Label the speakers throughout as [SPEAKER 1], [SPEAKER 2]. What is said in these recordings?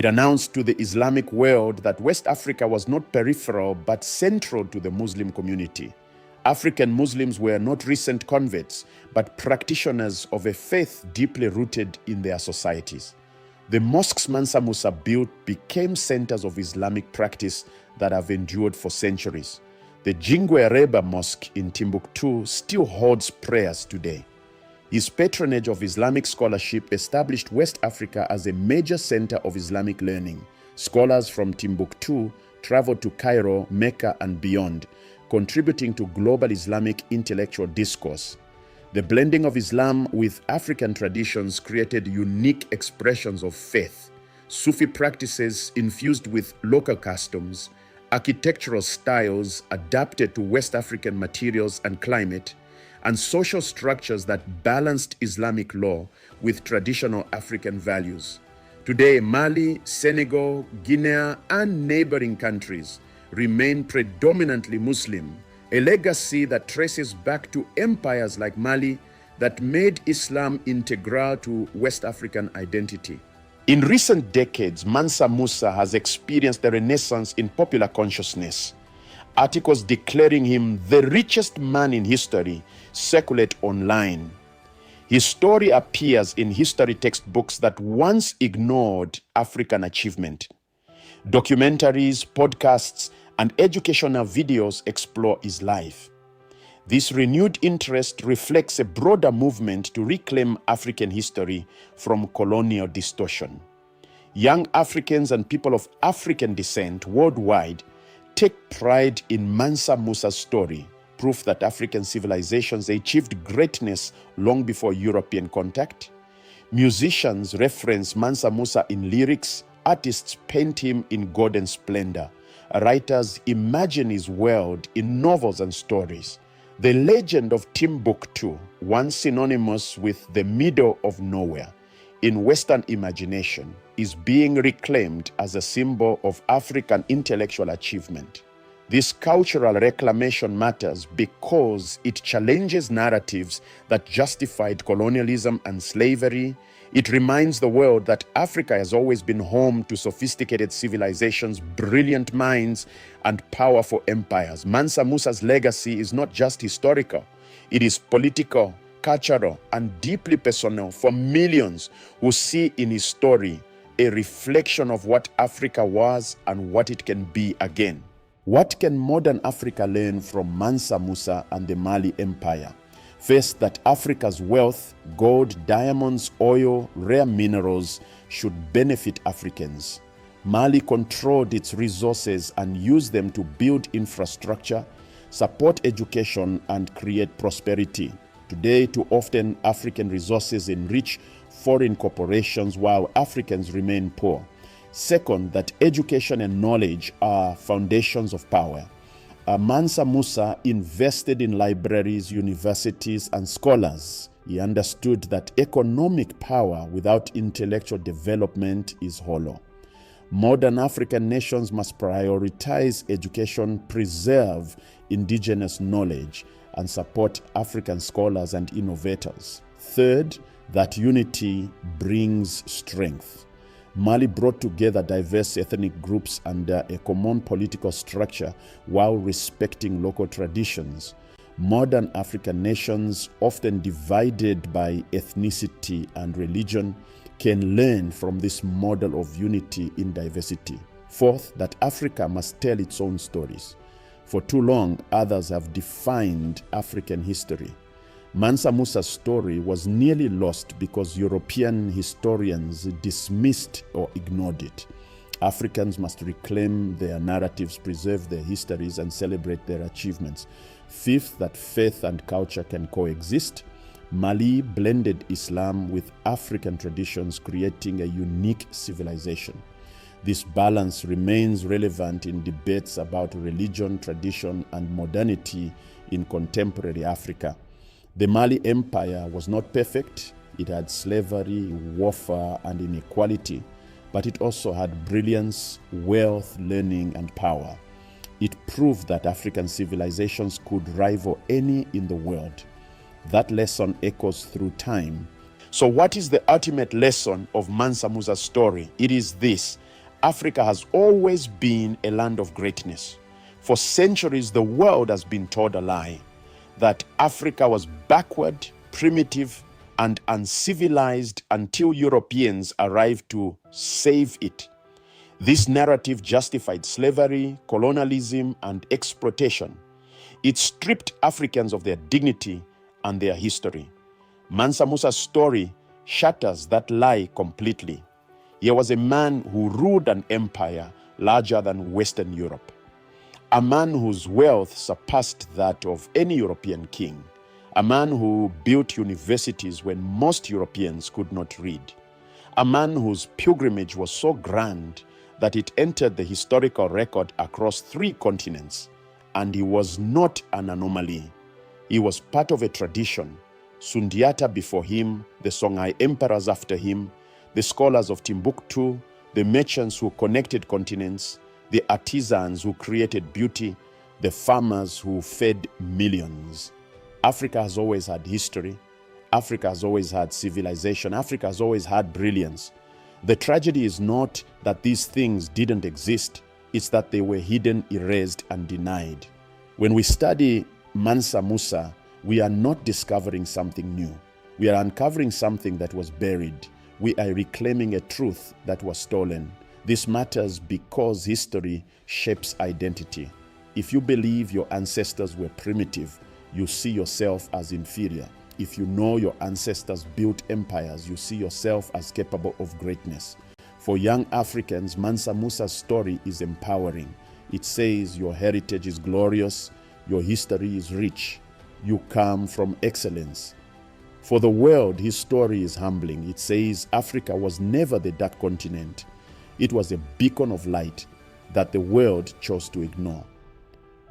[SPEAKER 1] It announced to the Islamic world that West Africa was not peripheral but central to the Muslim community. African Muslims were not recent converts, but practitioners of a faith deeply rooted in their societies. The mosques Mansa Musa built became centers of Islamic practice that have endured for centuries. The Jingwe Reba Mosque in Timbuktu still holds prayers today. His patronage of Islamic scholarship established West Africa as a major center of Islamic learning. Scholars from Timbuktu traveled to Cairo, Mecca, and beyond, contributing to global Islamic intellectual discourse. The blending of Islam with African traditions created unique expressions of faith. Sufi practices infused with local customs, architectural styles adapted to West African materials and climate, and social structures that balanced Islamic law with traditional African values. Today, Mali, Senegal, Guinea, and neighboring countries remain predominantly Muslim, a legacy that traces back to empires like Mali that made Islam integral to West African identity. In recent decades, Mansa Musa has experienced a renaissance in popular consciousness. Articles declaring him the richest man in history circulate online. His story appears in history textbooks that once ignored African achievement. Documentaries, podcasts, and educational videos explore his life. This renewed interest reflects a broader movement to reclaim African history from colonial distortion. Young Africans and people of African descent worldwide take pride in Mansa Musa's story, proof that African civilizations achieved greatness long before European contact. Musicians reference Mansa Musa in lyrics, artists paint him in golden splendor, writers imagine his world in novels and stories. The legend of Timbuktu, once synonymous with the middle of nowhere in Western imagination, is being reclaimed as a symbol of African intellectual achievement. This cultural reclamation matters because it challenges narratives that justified colonialism and slavery. It reminds the world that Africa has always been home to sophisticated civilizations, brilliant minds, and powerful empires. Mansa Musa's legacy is not just historical, it is political, cultural, and deeply personal for millions who see in his story a reflection of what Africa was and what it can be again. What can modern Africa learn from Mansa Musa and the Mali Empire? First, that Africa's wealth, gold, diamonds, oil, rare minerals should benefit Africans. Mali controlled its resources and used them to build infrastructure, support education, and create prosperity. Today, too often, African resources enrich foreign corporations while Africans remain poor. Second, that education and knowledge are foundations of power. Mansa Musa invested in libraries, universities, and scholars. He understood that economic power without intellectual development is hollow. Modern African nations must prioritize education, preserve indigenous knowledge, and support African scholars and innovators. Third, that unity brings strength. Mali brought together diverse ethnic groups under a common political structure while respecting local traditions. Modern African nations, often divided by ethnicity and religion, can learn from this model of unity in diversity. Fourth, that Africa must tell its own stories. For too long, others have defined African history. Mansa Musa's story was nearly lost because European historians dismissed or ignored it. Africans must reclaim their narratives, preserve their histories, and celebrate their achievements. Fifth, that faith and culture can coexist. Mali blended Islam with African traditions, creating a unique civilization. This balance remains relevant in debates about religion, tradition, and modernity in contemporary Africa. The Mali Empire was not perfect. It had slavery, warfare, and inequality, but it also had brilliance, wealth, learning, and power. It proved that African civilizations could rival any in the world. That lesson echoes through time. So what is the ultimate lesson of Mansa Musa's story? It is this: Africa has always been a land of greatness. For centuries, the world has been told a lie, that Africa was backward, primitive, and uncivilized until Europeans arrived to save it. This narrative justified slavery, colonialism, and exploitation. It stripped Africans of their dignity and their history. Mansa Musa's story shatters that lie completely. He was a man who ruled an empire larger than Western Europe, a man whose wealth surpassed that of any European king, a man who built universities when most Europeans could not read, a man whose pilgrimage was so grand that it entered the historical record across 3 continents, and he was not an anomaly. He was part of a tradition. Sundiata before him, the Songhai emperors after him, the scholars of Timbuktu, the merchants who connected continents, the artisans who created beauty, the farmers who fed millions. Africa has always had history. Africa has always had civilization. Africa has always had brilliance. The tragedy is not that these things didn't exist. It's that they were hidden, erased, and denied. When we study Mansa Musa, we are not discovering something new. We are uncovering something that was buried. We are reclaiming a truth that was stolen. This matters because history shapes identity. If you believe your ancestors were primitive, you see yourself as inferior. If you know your ancestors built empires, you see yourself as capable of greatness. For young Africans, Mansa Musa's story is empowering. It says your heritage is glorious, your history is rich, you come from excellence. For the world, his story is humbling. It says Africa was never the dark continent. It was a beacon of light that the world chose to ignore.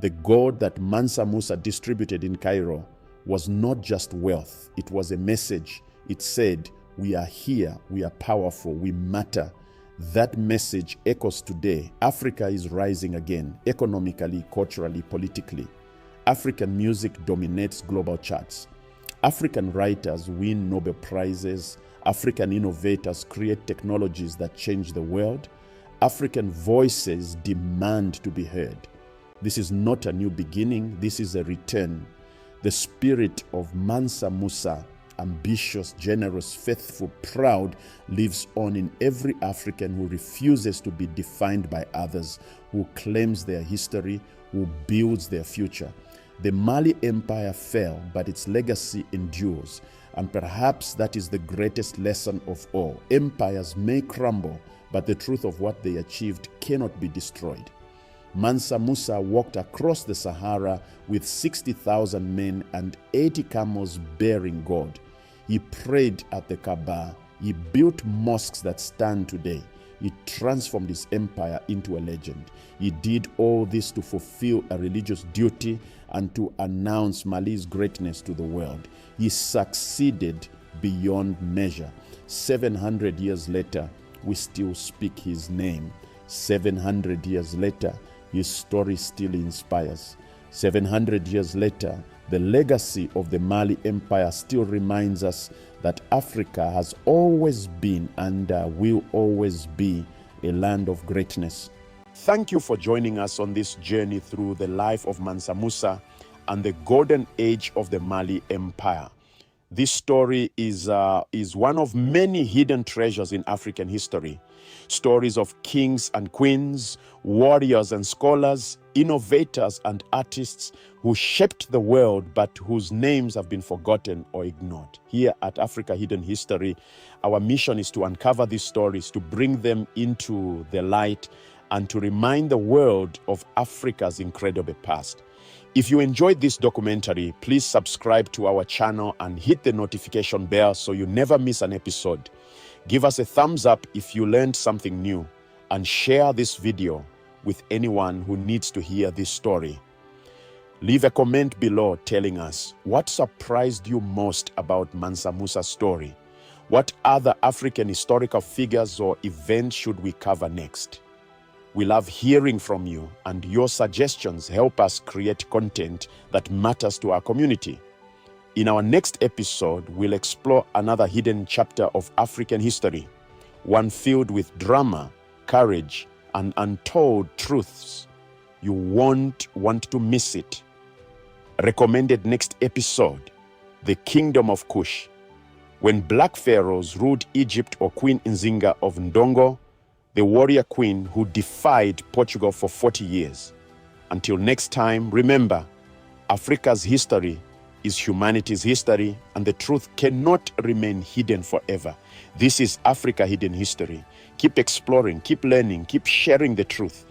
[SPEAKER 1] The gold that Mansa Musa distributed in Cairo was not just wealth, it was a message. It said, we are here, we are powerful, we matter. That message echoes today. Africa is rising again, economically, culturally, politically. African music dominates global charts. African writers win Nobel Prizes. African innovators create technologies that change the world. African voices demand to be heard. This is not a new beginning, this is a return. The spirit of Mansa Musa, ambitious, generous, faithful, proud, lives on in every African who refuses to be defined by others, who claims their history, who builds their future. The Mali Empire fell, but its legacy endures. And perhaps that is the greatest lesson of all. Empires may crumble, but the truth of what they achieved cannot be destroyed. Mansa Musa walked across the Sahara with 60,000 men and 80 camels bearing gold. He prayed at the Kaaba. He built mosques that stand today. He transformed his empire into a legend. He did all this to fulfill a religious duty and to announce Mali's greatness to the world. He succeeded beyond measure. 700 years later, we still speak his name. 700 years later, his story still inspires. 700 years later, the legacy of the Mali Empire still reminds us that Africa has always been and will always be a land of greatness. Thank you for joining us on this journey through the life of Mansa Musa and the golden age of the Mali Empire. This story is one of many hidden treasures in African history. Stories of kings and queens, warriors and scholars, innovators and artists who shaped the world but whose names have been forgotten or ignored. Here at Africa Hidden History, our mission is to uncover these stories, to bring them into the light, and to remind the world of Africa's incredible past. If you enjoyed this documentary, please subscribe to our channel and hit the notification bell so you never miss an episode. Give us a thumbs up if you learned something new, and share this video with anyone who needs to hear this story. Leave a comment below telling us what surprised you most about Mansa Musa's story. What other African historical figures or events should we cover next? We love hearing from you, and your suggestions help us create content that matters to our community. In our next episode, we'll explore another hidden chapter of African history, one filled with drama, courage, and untold truths. You won't want to miss it. Recommended next episode, The Kingdom of Kush. When black pharaohs ruled Egypt, or Queen Nzinga of Ndongo, the warrior queen who defied Portugal for 40 years. Until next time, remember, Africa's history is humanity's history, and the truth cannot remain hidden forever. This is Africa Hidden History. Keep exploring, keep learning, keep sharing the truth.